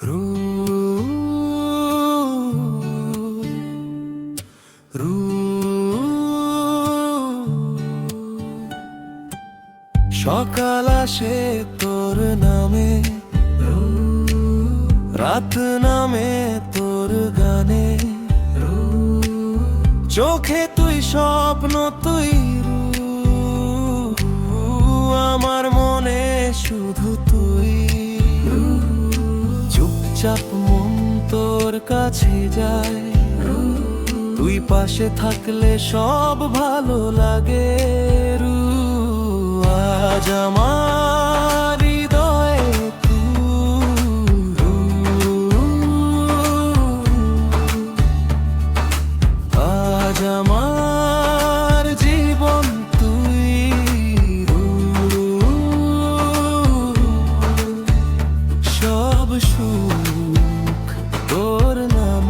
রু রু সকাল আসে তোর নামে, রাত নামে তোর গানে, চোখে তুই স্বপ্ন তুই আমার মনে শুধু তুই। চুপচাপ মন তোর কাছে যায়, তুই পাশে থাকলে সব ভালো লাগে। আজ আমার হৃদয়ে তুই, আজ আমার জীবন তুই, সব সুখ তোর নাম,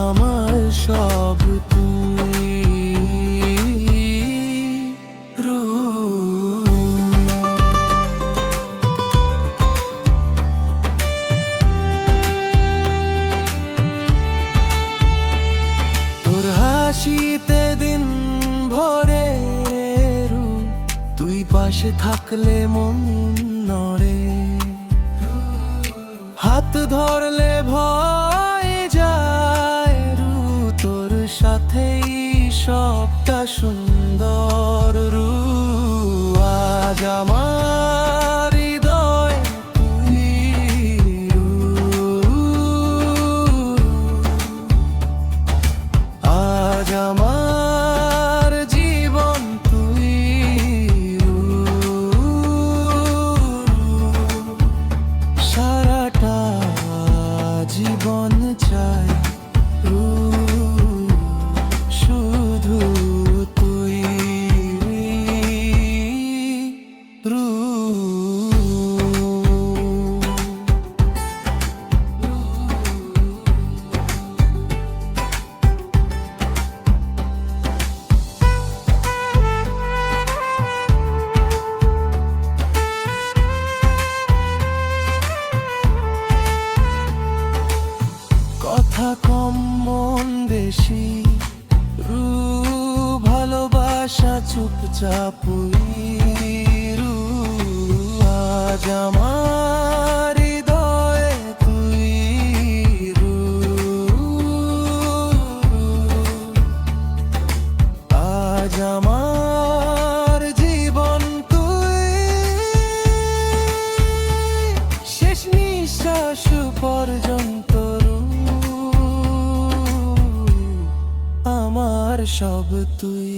আমার সব তুই। তোর হাসিতে দিন ভরে, তুই পাশে থাকলে মন নড়ে, হাত ধরলে ভয় যায়। তোর সাথেই সবটা সুন্দর। আজ আমার হৃদয় তুই, আজ আমার জীবন তুই, সারাটা জীবন চাই শুধু তুই। কথা কম মন বেশি, ভালোবাসা চুপচাপ। আজ আমার হৃদয়ে তুই, আজ আমার জীবন তুই, শেষ নিঃশ্বাস পর্যন্ত আমার সব তুই।